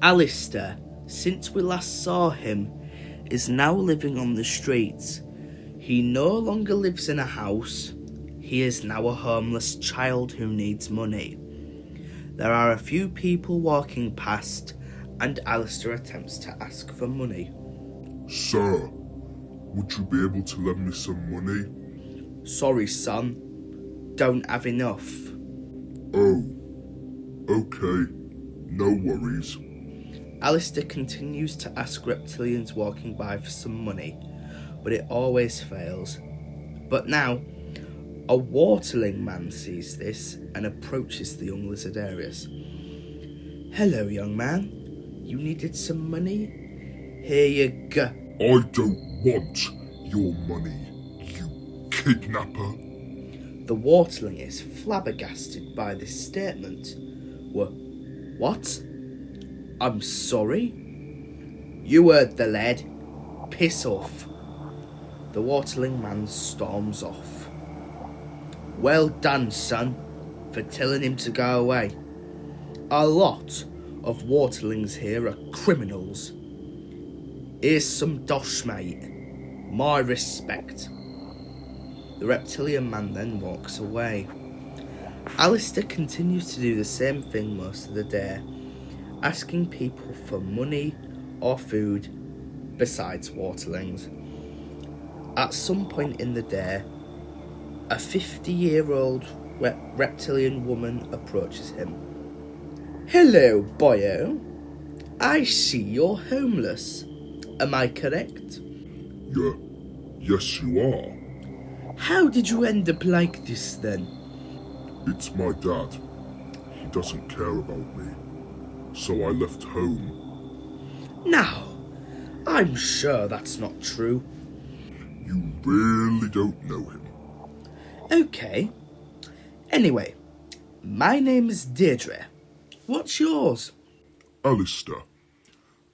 Alister, since we last saw him, is now living on the streets. He no longer lives in a house. He is now a homeless child who needs money. There are a few people walking past, and Alister attempts to ask for money. Sir, would you be able to lend me some money? Sorry, son. Don't have enough. Oh, okay. No worries. Alister continues to ask reptilians walking by for some money, but it always fails. But now, a waterling man sees this and approaches the young Lizardarius. Hello, young man. You needed some money? Here you go. I don't want your money, you kidnapper. The waterling is flabbergasted by this statement. What? I'm sorry? You heard the lad. Piss off. The waterling man storms off. Well done, son, for telling him to go away. A lot of waterlings here are criminals. Here's some dosh, mate. My respect. The reptilian man then walks away. Alister continues to do the same thing most of the day, asking people for money or food besides waterlings. At some point in the day, a 50-year-old reptilian woman approaches him. Hello, boyo. I see you're homeless. Am I correct? Yes you are. How did you end up like this then? It's my dad. He doesn't care about me. So I left home. Now, I'm sure that's not true. You really don't know him. Okay. Anyway, my name is Deirdre. What's yours? Alister.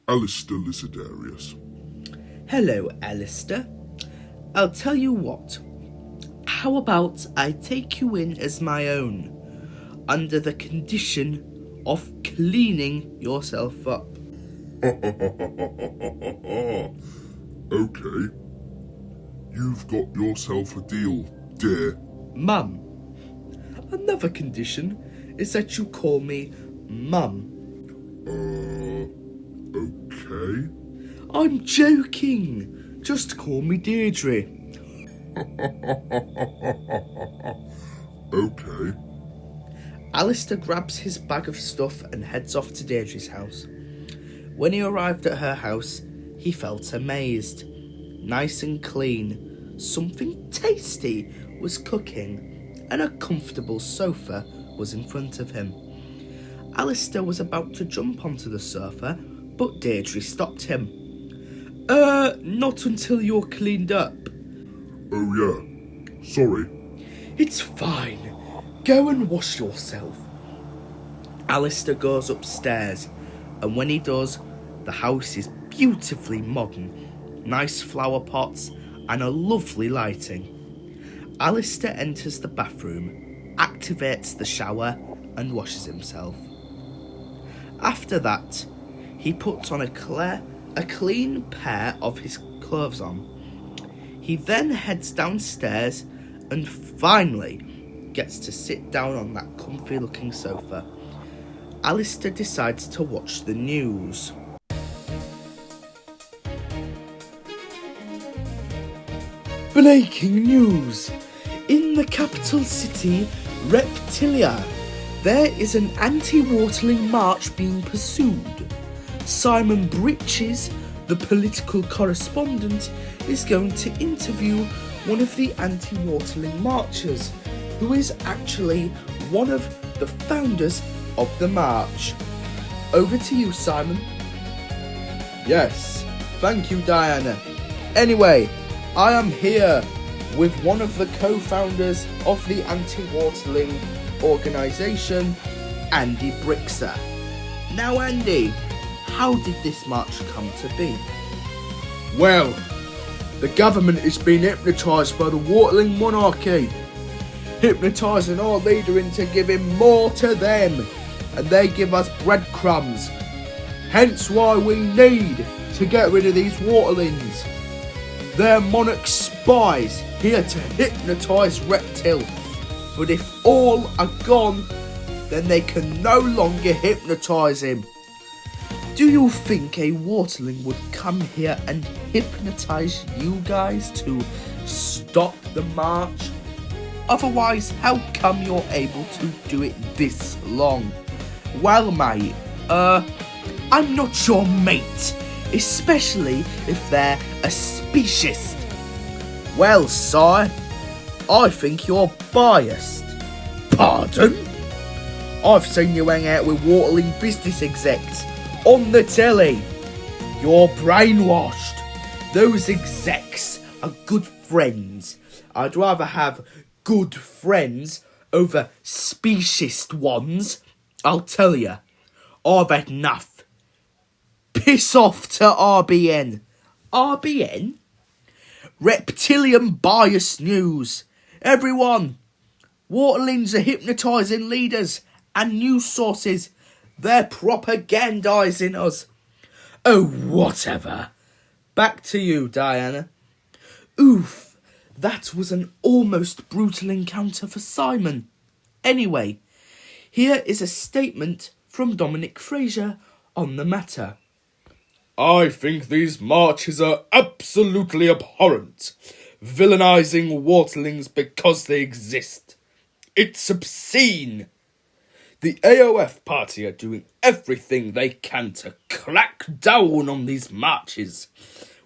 Alister Lizardarius. Hello, Alister. I'll tell you what. How about I take you in as my own, under the condition of cleaning yourself up? Okay. You've got yourself a deal, dear. Mum. Another condition is that you call me Mum. Okay. I'm joking. Just call me Deirdre. Okay. Alister grabs his bag of stuff and heads off to Deirdre's house. When he arrived at her house, he felt amazed. Nice and clean, something tasty was cooking, and a comfortable sofa was in front of him. Alister was about to jump onto the sofa, but Deirdre stopped him. Not until you're cleaned up. Oh yeah. Sorry. It's fine. Go and wash yourself. Alister goes upstairs, and when he does, the house is beautifully modern. Nice flower pots and a lovely lighting. Alister enters the bathroom, activates the shower and washes himself. After that, he puts on a clean pair of his clothes on. He then heads downstairs and finally gets to sit down on that comfy looking sofa. Alister decides to watch the news. Breaking news! In the capital city, Reptilia, there is an anti-waterling march being pursued. Simon Britches, the political correspondent, is going to interview one of the anti-waterling marchers, who is actually one of the founders of the march. Over to you, Simon. Yes, thank you, Diana. Anyway, I am here with one of the co-founders of the anti-waterling organisation, Andy Brixer. Now, Andy, how did this march come to be? Well, the government has been hypnotised by the waterling monarchy, hypnotising our leader into giving more to them, and they give us breadcrumbs. Hence why we need to get rid of these waterlings. They're monarch spies here to hypnotise Reptil. But if all are gone, then they can no longer hypnotise him. Do you think a waterling would come here and hypnotise you guys to stop the march? Otherwise, how come you're able to do it this long? Well, mate, I'm not your mate, especially if they're a speciesist. Well, sire, I think you're biased. Pardon? I've seen you hang out with waterling business execs on the telly. You're brainwashed. Those execs are good friends. I'd rather have good friends over speciesist ones. I'll tell you, I've had enough. Piss off to RBN. RBN? Reptilian Bias News. Everyone, waterlings are hypnotising leaders and news sources. They're propagandising us. Oh, whatever. Back to you, Diana. Oof, that was an almost brutal encounter for Simon. Anyway, here is a statement from Dominic Fraser on the matter. I think these marches are absolutely abhorrent, villainising waterlings because they exist. It's obscene. The AOF party are doing everything they can to crack down on these marches.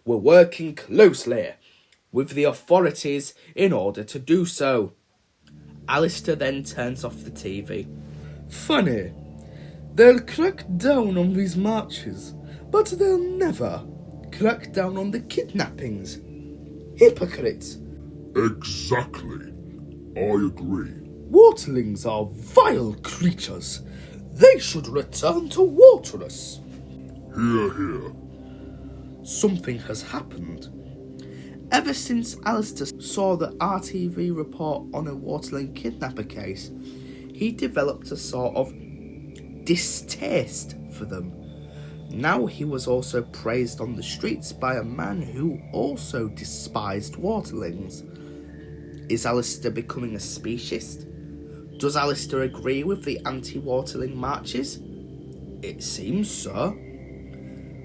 We're working closely with the authorities in order to do so. Alister then turns off the TV. Funny, they'll crack down on these marches, but they'll never crack down on the kidnappings. Hypocrites. Exactly. I agree. Waterlings are vile creatures. They should return to Waterless. Hear, hear. Something has happened. Ever since Alister saw the RTV report on a waterling kidnapper case, he developed a sort of distaste for them. Now he was also praised on the streets by a man who also despised waterlings. Is Alister becoming a speciesist? Does Alister agree with the anti-waterling marches? It seems so.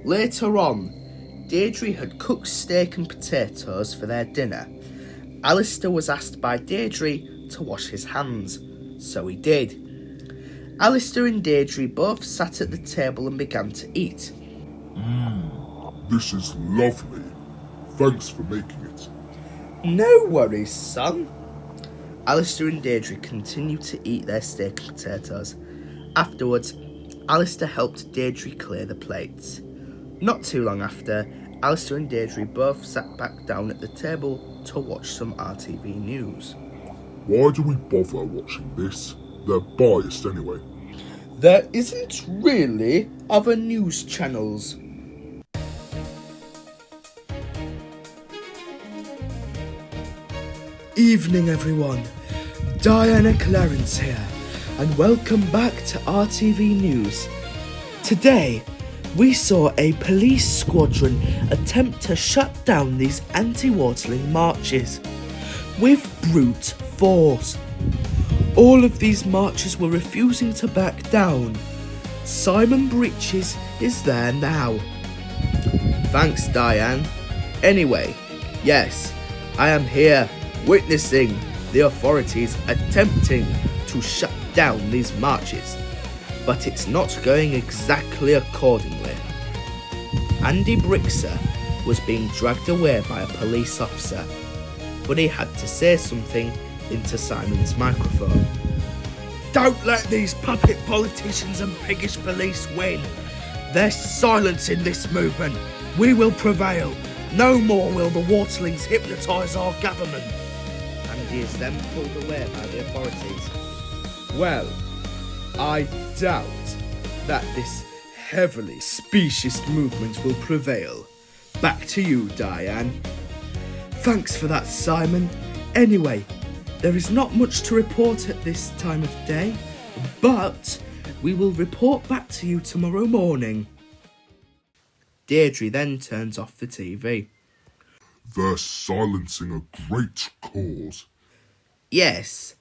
Later on, Deirdre had cooked steak and potatoes for their dinner. Alister was asked by Deirdre to wash his hands, so he did. Alister and Deirdre both sat at the table and began to eat. This is lovely. Thanks for making it. No worries, son. Alister and Deirdre continued to eat their steak and potatoes. Afterwards, Alister helped Deirdre clear the plates. Not too long after, Alister and Deirdre both sat back down at the table to watch some RTV news. Why do we bother watching this? They're biased anyway. There isn't really other news channels. Evening, everyone. Diana Clarence here, and welcome back to RTV News. Today, we saw a police squadron attempt to shut down these anti-waterling marches with brute force. All of these marchers were refusing to back down. Simon Britches is there now. Thanks, Diane. Anyway, yes, I am here witnessing the authorities attempting to shut down these marches, but it's not going exactly accordingly. Andy Brixer was being dragged away by a police officer, but he had to say something into Simon's microphone. Don't let these puppet politicians and piggish police win. They're silencing this movement. We will prevail. No more will the waterlings hypnotise our government. Andy is then pulled away by the authorities. Well, I doubt that this heavily speciesist movement will prevail. Back to you, Diane. Thanks for that, Simon. Anyway, there is not much to report at this time of day, but we will report back to you tomorrow morning. Deirdre then turns off the TV. They're silencing a great cause. Yes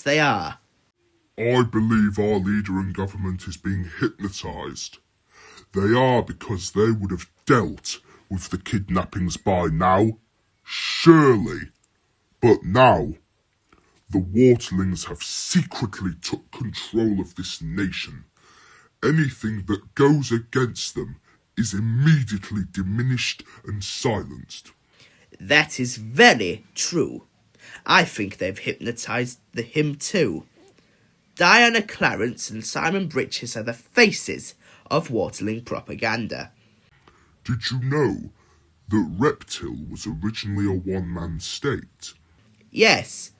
they are. I believe our leader in government is being hypnotised. They are, because they would have dealt with the kidnappings by now. Surely. But now, the Waterlings have secretly took control of this nation. Anything that goes against them is immediately diminished and silenced. That is very true. I think they've hypnotised him too. Diana Clarence and Simon Britches are the faces of Waterling propaganda. Did you know that Reptil was originally a one-man state? Yes,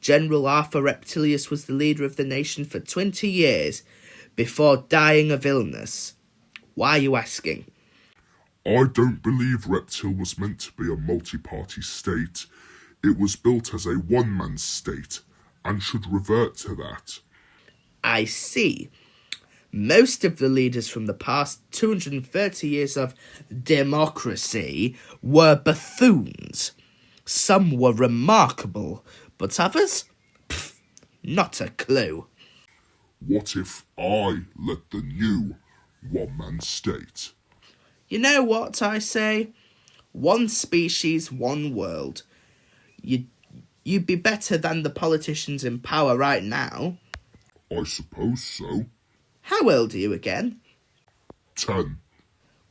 General Arthur Reptilius was the leader of the nation for 20 years before dying of illness. Why are you asking? I don't believe Reptil was meant to be a multi-party state. It was built as a one-man state and should revert to that. I see. Most of the leaders from the past 230 years of democracy were buffoons. Some were remarkable, but others? Pfft, not a clue. What if I led the new one-man state? You know what I say? One species, one world. You'd be better than the politicians in power right now. I suppose so. How old are you again? 10.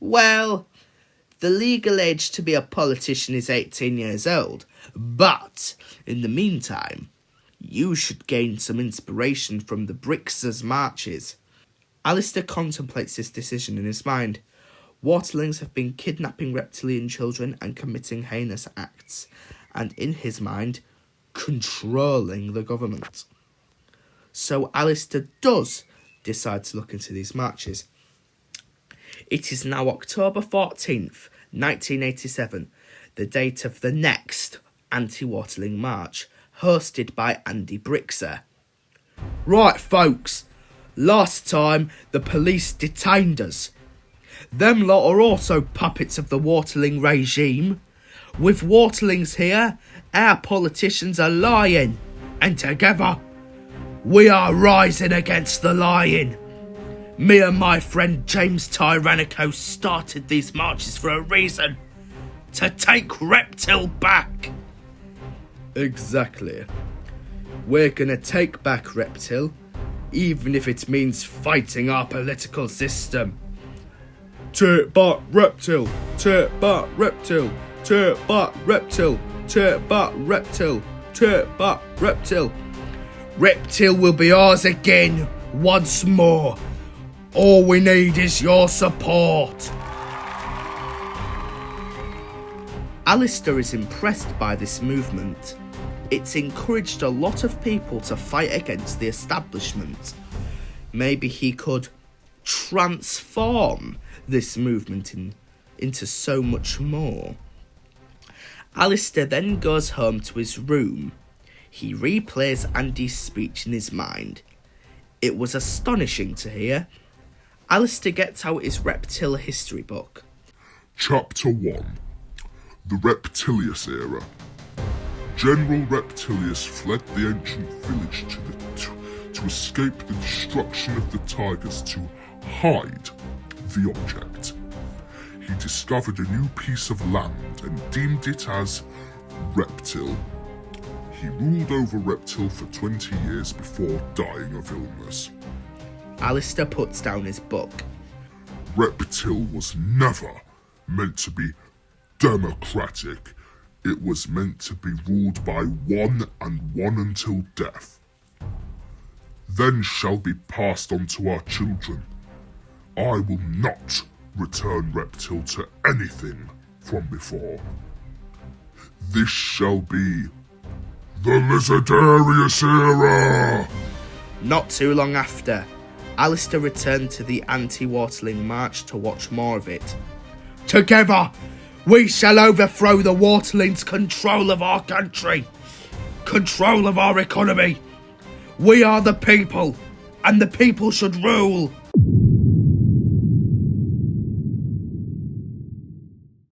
Well, the legal age to be a politician is 18 years old. But, in the meantime, you should gain some inspiration from the Brixers' marches. Alister contemplates this decision in his mind. Waterlings have been kidnapping reptilian children and committing heinous acts, and in his mind, controlling the government. So Alister does decide to look into these marches. It is now October 14th, 1987, the date of the next anti-Waterling march, hosted by Andy Brixer. Right, folks, last time the police detained us. Them lot are also puppets of the Waterling regime. With Waterlings here, our politicians are lying, and together, we are rising against the lying. Me and my friend James Tyrannico started these marches for a reason. To take Reptil back. Exactly. We're gonna take back Reptil, even if it means fighting our political system. Take back Reptil! Take back Reptil! Take back Reptil! Take back Reptil! Take back Reptil! Reptil will be ours again, once more. All we need is your support. Alister is impressed by this movement. It's encouraged a lot of people to fight against the establishment. Maybe he could transform this movement into so much more. Alister then goes home to his room. He replays Andy's speech in his mind. It was astonishing to hear. Alister gets out his Reptil history book. Chapter 1. The Reptilius Era. General Reptilius fled the ancient village to escape the destruction of the tigers to hide the object. He discovered a new piece of land and deemed it as Reptil. He ruled over Reptil for 20 years before dying of illness. Alister puts down his book. Reptil was never meant to be democratic. It was meant to be ruled by one and one until death. Then shall be passed on to our children. I will not return Reptil to anything from before. This shall be the Lizardarius Era! Not too long after, Alister returned to the anti-Waterling march to watch more of it. Together, we shall overthrow the Waterlings' control of our country, control of our economy. We are the people, and the people should rule.